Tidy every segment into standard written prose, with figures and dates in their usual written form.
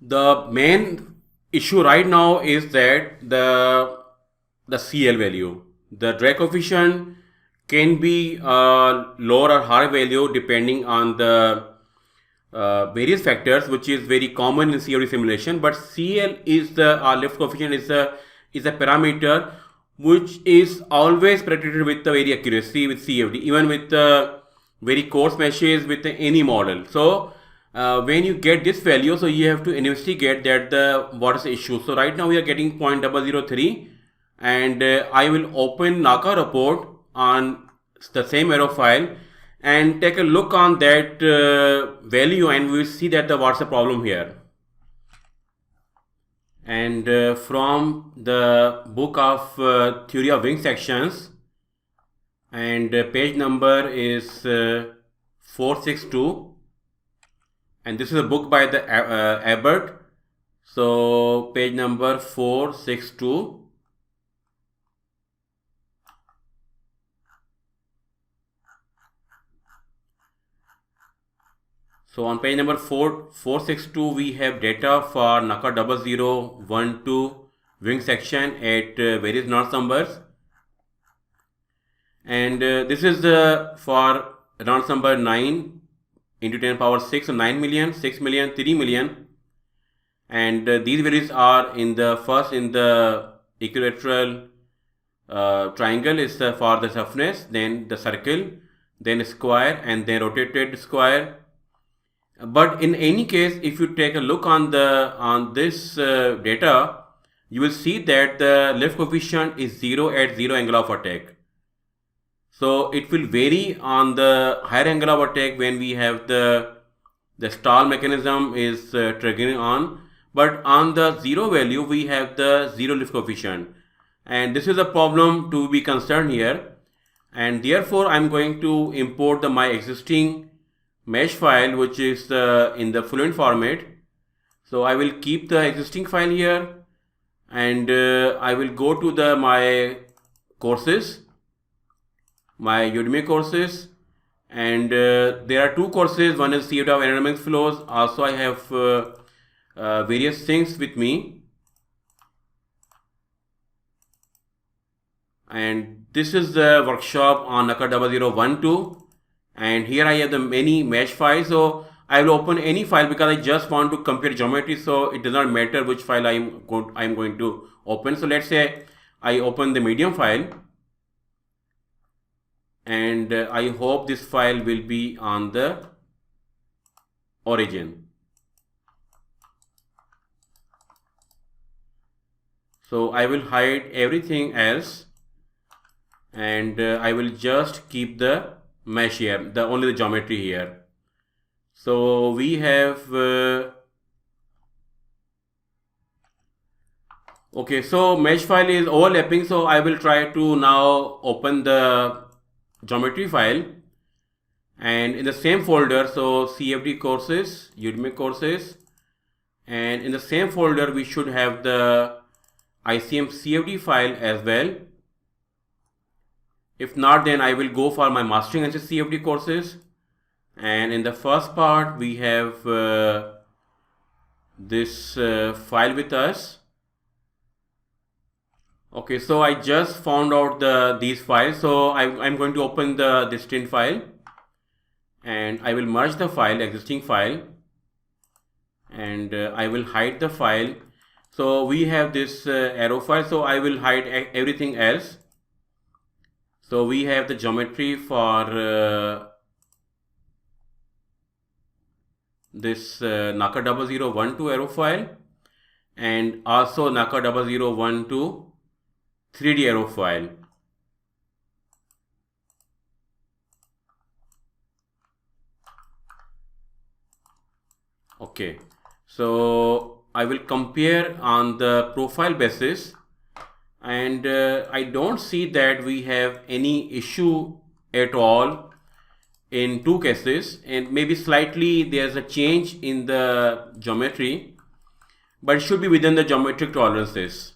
The main issue right now is that the CL value, the drag coefficient can be lower or higher value depending on the various factors, which is very common in CFD simulation. But CL is the lift coefficient is a parameter which is always predicted with the very accuracy with CFD, even with the very coarse meshes with any model. So when you get this value, so you have to investigate that what is the issue. So right now we are getting 0.003, and I will open NACA report on the same aerofoil and take a look on that value, and we will see that what's the problem here. And from the book of Theory of Wing Sections, and page number is 462, and this is a book by the Abbott. So page number 462. So on page number 462, we have data for NACA 0012 wing section at various Reynolds numbers. And this is for Reynolds number 9 into 10 power 6, so 9 million, 6 million, 3 million. And these values are in the equilateral triangle is for the roughness, then the circle, then square, and then rotated square. But in any case, if you take a look on this data, you will see that the lift coefficient is 0 at 0 angle of attack. So it will vary on the higher angle of attack when we have the stall mechanism is triggering on. But on the 0 value, we have the 0 lift coefficient. And this is a problem to be concerned here. And therefore, I'm going to import my existing mesh file, which is in the Fluent format. So I will keep the existing file here, and I will go to my courses, my Udemy courses, and there are two courses. One is CFD of aerodynamics flows. Also I have various things with me, and this is the workshop on NACA 0012. And here I have the many mesh files. So I will open any file because I just want to compare geometry. So it does not matter which file I am going to open. So let's say I open the medium file, and I hope this file will be on the origin. So I will hide everything else, and I will just keep the mesh here, only the geometry here. So we have okay, so mesh file is overlapping, so I will try to now open the geometry file, and in the same folder, so CFD courses, Udemy courses, and in the same folder we should have the ICM CFD file as well. If not, then I will go for my mastering CFD courses, and in the first part we have this file with us. Okay, so I just found out these files, so I'm going to open the string file, and I will merge the file, existing file, and I will hide the file. So we have this arrow file, so I will hide everything else. So we have the geometry for this NACA 0012 aerofoil, and also NACA 0012 3D aerofoil. Okay, so I will compare on the profile basis, and I don't see that we have any issue at all in two cases, and maybe slightly there's a change in the geometry, but it should be within the geometric tolerances,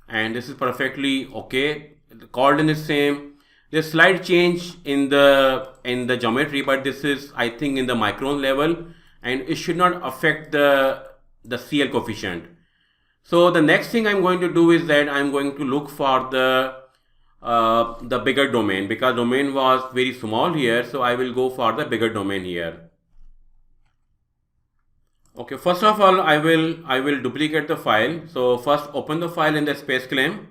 and this is perfectly okay. The coordinate is same. There's slight change in the geometry, but this is, I think, in the micron level, and it should not affect the CL coefficient. So the next thing I'm going to do is that I'm going to look for the bigger domain, because domain was very small here, so I will go for the bigger domain here. Okay, first of all, I will duplicate the file. So first open the file in the space claim.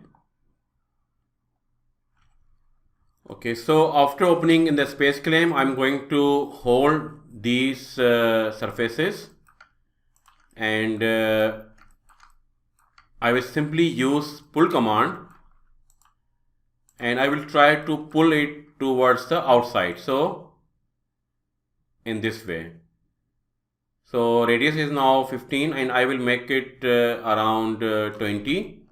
Okay, so after opening in the space claim, I'm going to hold these surfaces, and I will simply use pull command, and I will try to pull it towards the outside. So in this way. So radius is now 15, and I will make it around 20.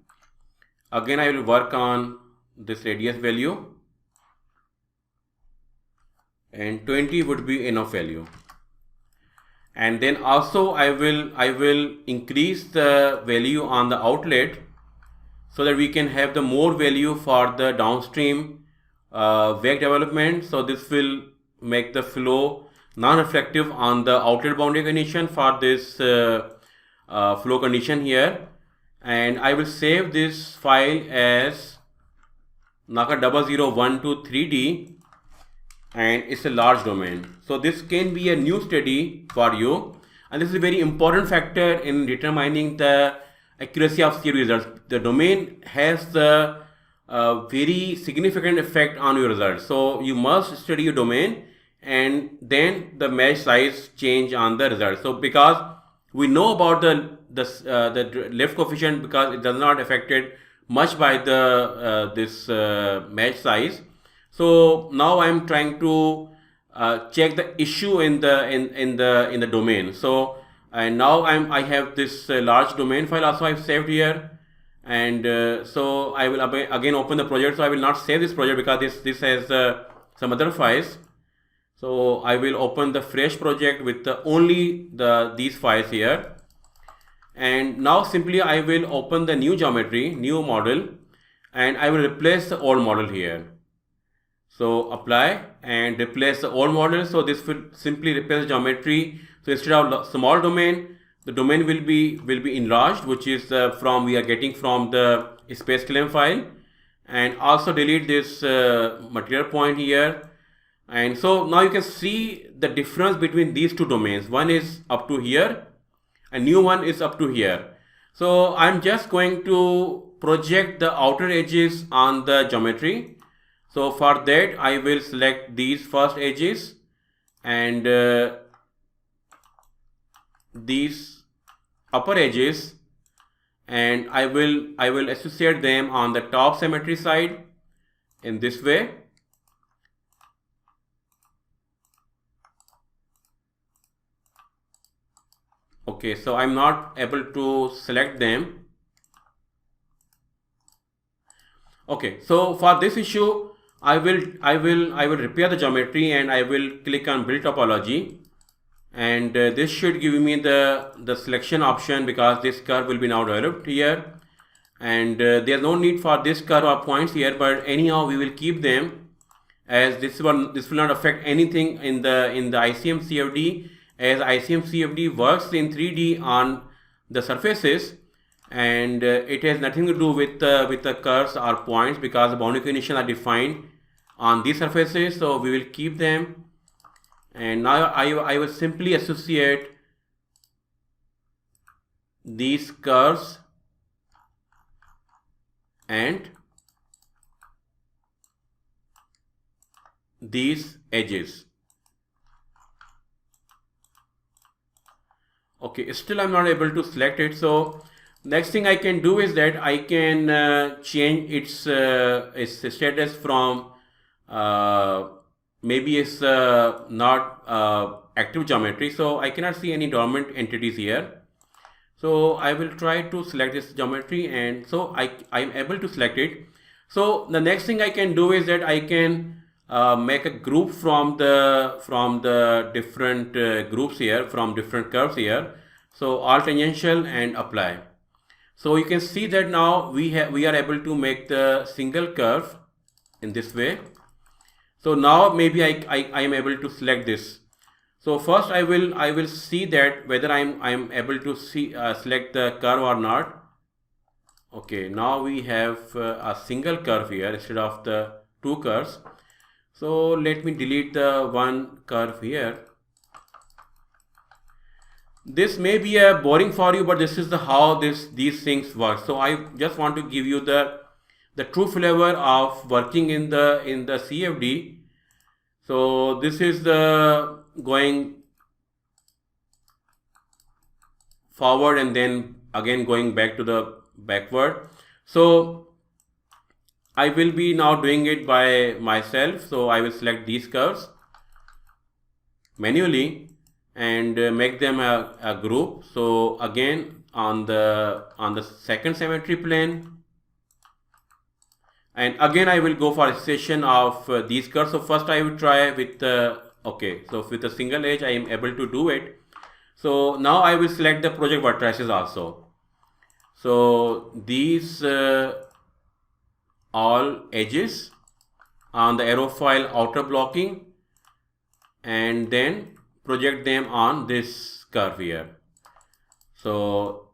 Again, I will work on this radius value, and 20 would be enough value. And then also I will increase the value on the outlet, so that we can have the more value for the downstream wake development. So this will make the flow non-reflective on the outlet boundary condition for this flow condition here. And I will save this file as NACA 00123D, and it's a large domain. So this can be a new study for you, and this is a very important factor in determining the accuracy of CFD results. The domain has the very significant effect on your results. So you must study your domain, and then the mesh size change on the result. So because we know about the lift coefficient, because it does not affected much by the this mesh size. So now I am trying to check the issue in the domain. So and now I have this large domain file also I've saved here, and so I will again open the project. So I will not save this project because this has some other files. So I will open the fresh project with only these files here, and now simply I will open the new geometry, new model, and I will replace the old model here. So apply and replace the old model. So this will simply replace geometry. So instead of small domain, the domain will be enlarged, which is we are getting from the space claim file, and also delete this material point here. And so now you can see the difference between these two domains. One is up to here, and new one is up to here. So I'm just going to project the outer edges on the geometry. So for that I will select these first edges, and these upper edges, and I will associate them on the top symmetry side in this way. Okay, so I'm not able to select them. Okay, so for this issue I will repair the geometry, and I will click on build topology, and this should give me the selection option, because this curve will be now developed here, and there's no need for this curve or points here, but anyhow we will keep them, as this will not affect anything in the ICM CFD, as ICM CFD works in 3D on the surfaces, and it has nothing to do with the curves or points, because the boundary conditions are defined on these surfaces. So we will keep them, and now I will simply associate these curves and these edges. Okay, still I'm not able to select it. So next thing I can do is that I can change its status from maybe it's not active geometry. So I cannot see any dormant entities here. So I will try to select this geometry, and so I am able to select it. So the next thing I can do is that I can make a group from the different groups here, from different curves here. So alt tangential and apply. So you can see that now we are able to make the single curve in this way. So now maybe I am able to select this. So first I will see that whether I'm able to see select the curve or not. Okay, now we have a single curve here instead of the two curves. So let me delete the one curve here. This may be a boring for you, but this is the how these things work. So I just want to give you the true flavor of working in the CFD. So this is the going forward and then again going back to the backward. So I will be now doing it by myself. So I will select these curves manually and make them a group. So again on the second symmetry plane, and again I will go for association of these curves. So first I will try with okay, so with a single edge I am able to do it. So now I will select the project vertices also. So these all edges on the aerofoil outer blocking, and then project them on this curve here. So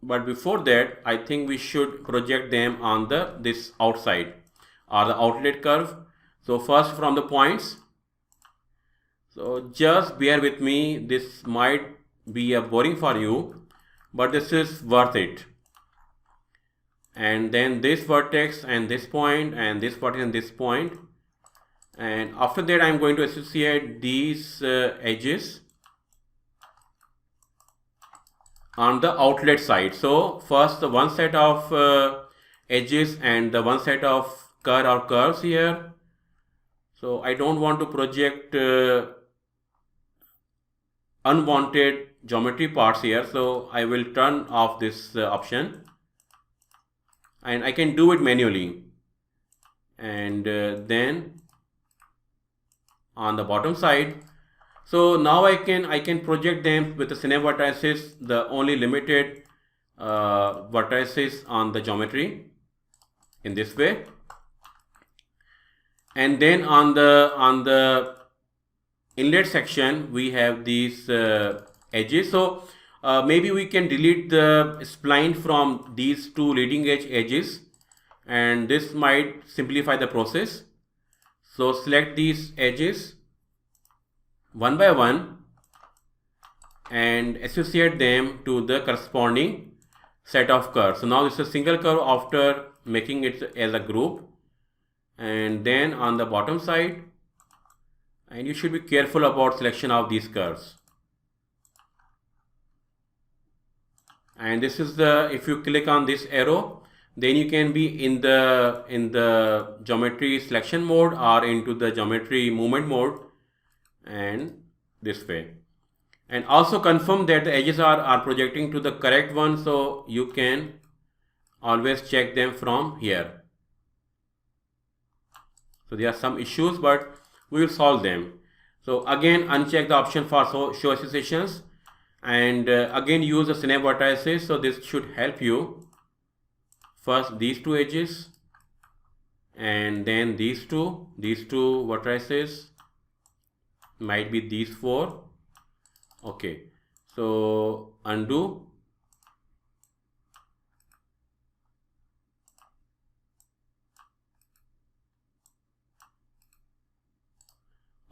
but before that I think we should project them on this outside or the outlet curve. So first from the points, so just bear with me, this might be a boring for you, but this is worth it. And then this vertex and this point and this vertex and this point, and after that I am going to associate these edges on the outlet side. So first the one set of edges and the one set of curve or curves here. So I don't want to project unwanted geometry parts here, so I will turn off this option, and I can do it manually. And then on the bottom side, so now I can project them with the synapse vertices, the only limited vertices on the geometry in this way. And then on the inlet section we have these edges. So maybe we can delete the spline from these two leading edge edges, and this might simplify the process. So select these edges one by one and associate them to the corresponding set of curves. So now this is a single curve after making it as a group. And then on the bottom side, and you should be careful about selection of these curves. And this is the, if you click on this arrow, then you can be in the geometry selection mode or into the geometry movement mode, and this way. And also confirm that the edges are projecting to the correct one, so you can always check them from here. So there are some issues, but we will solve them. So again uncheck the option for show associations, and again use the synapse vertices. So this should help you. First these two edges, and then these two vertices, might be these four. Okay, so undo.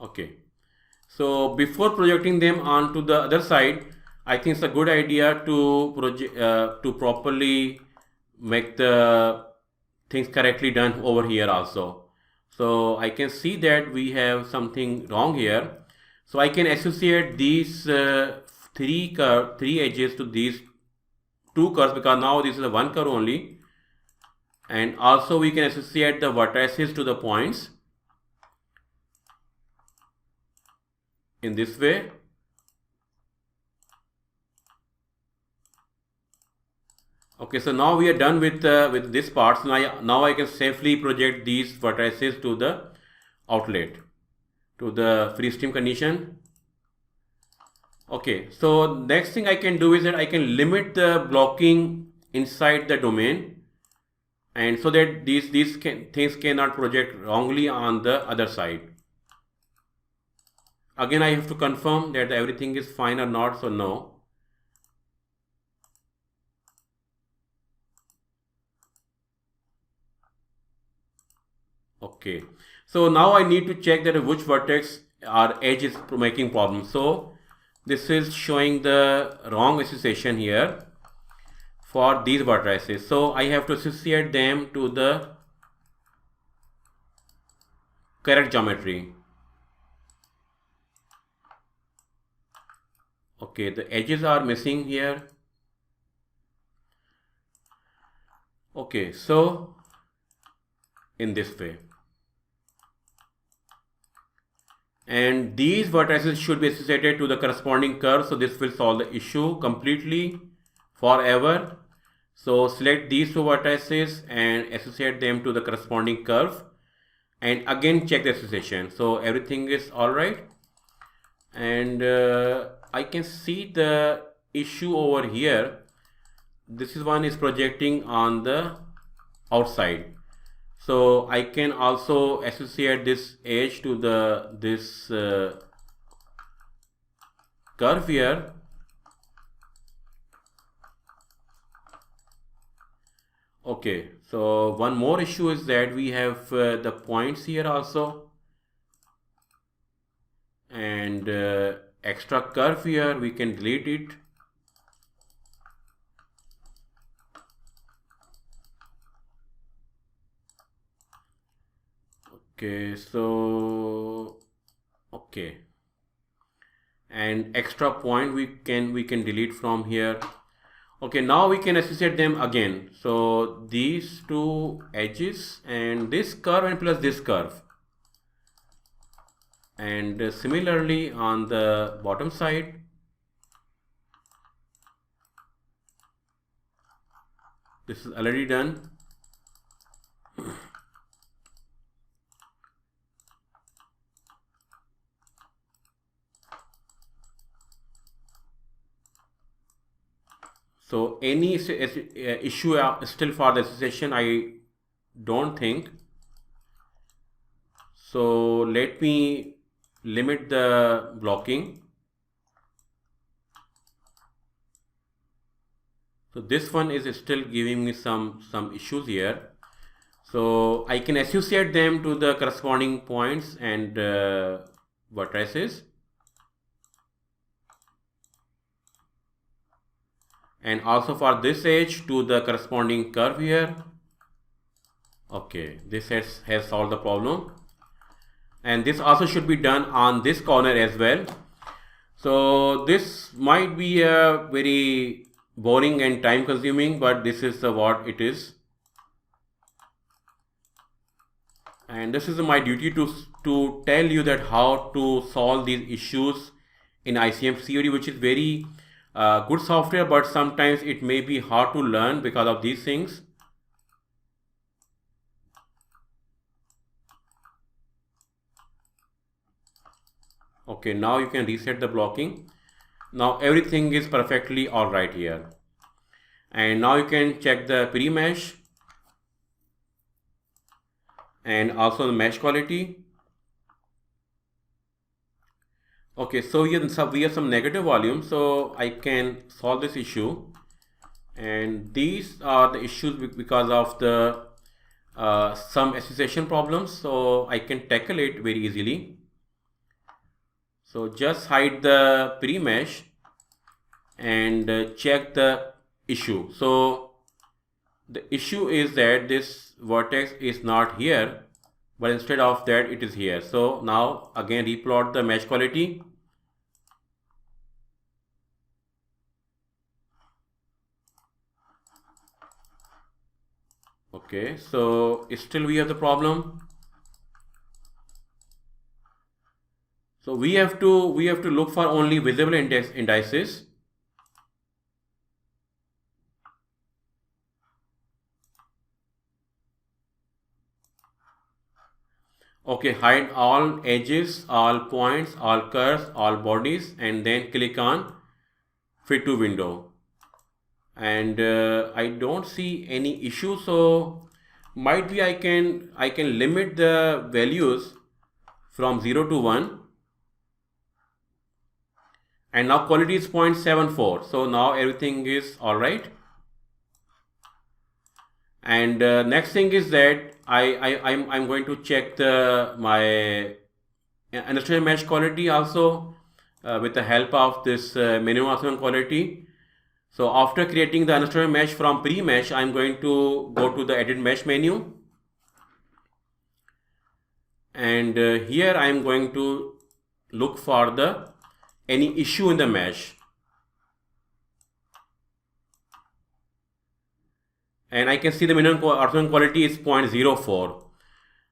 Okay, so before projecting them onto the other side, I think it's a good idea to project to properly make the things correctly done over here also. So I can see that we have something wrong here. So I can associate these three edges to these two curves, because now this is a one curve only, and also we can associate the vertices to the points in this way. Okay, so now we are done with this part. So now I can safely project these vertices to the outlet, to the free stream condition. Okay, so next thing I can do is that I can limit the blocking inside the domain, and so that these things cannot project wrongly on the other side. Again, I have to confirm that everything is fine or not, so no. Okay, so now I need to check that which vertex or edge is making problem. So this is showing the wrong association here for these vertices. So I have to associate them to the correct geometry. Okay, the edges are missing here. Okay, so in this way. And these vertices should be associated to the corresponding curve. So this will solve the issue completely forever. So select these two vertices and associate them to the corresponding curve. And again check the association. So everything is alright. And I can see the issue over here. This is one is projecting on the outside. So I can also associate this edge to this curve here. Okay, so one more issue is that we have the points here also, and extra curve here, we can delete it. Okay, so okay, and extra point we can delete from here. Okay, now we can associate them again. So these two edges and this curve and plus this curve, and similarly on the bottom side. This is already done. So any issue still for the association, I don't think. So let me limit the blocking. So this one is still giving me some issues here. So I can associate them to the corresponding points and vertices. And also for this edge to the corresponding curve here. Okay, this has solved the problem. And this also should be done on this corner as well. So this might be a very boring and time consuming, but this is what it is. And this is my duty to tell you that how to solve these issues in ICM COD, which is very good software, but sometimes it may be hard to learn because of these things. Okay, now you can reset the blocking. Now everything is perfectly alright here. And now you can check the pre-mesh and also the mesh quality. Okay, so here we have some negative volume, so I can solve this issue. And these are the issues because of the some association problems, so I can tackle it very easily. So just hide the pre-mesh and check the issue. So the issue is that this vertex is not here, but instead of that it is here. So now again replot the mesh quality. Okay, so still we have the problem. So we have to look for only visible indices. Okay, hide all edges, all points, all curves, all bodies, and then click on fit to window. And I don't see any issue, so might be I can limit the values from 0 to 1. and now quality is 0.74. So now everything is all right. And next thing is that I'm going to check my industrial mesh quality also with the help of this minimum maximum quality. So after creating the industrial mesh from pre-mesh, I'm going to go to the edit mesh menu, and here I'm going to look for any issue in the mesh. And I can see the minimum orthogonal quality is 0.04.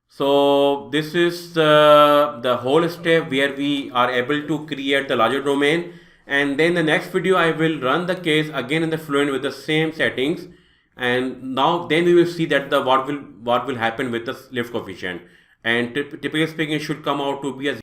So this is the whole step where we are able to create the larger domain. And then the next video I will run the case again in the Fluent with the same settings. And now then we will see that what will happen with the lift coefficient. And typically speaking, it should come out to be a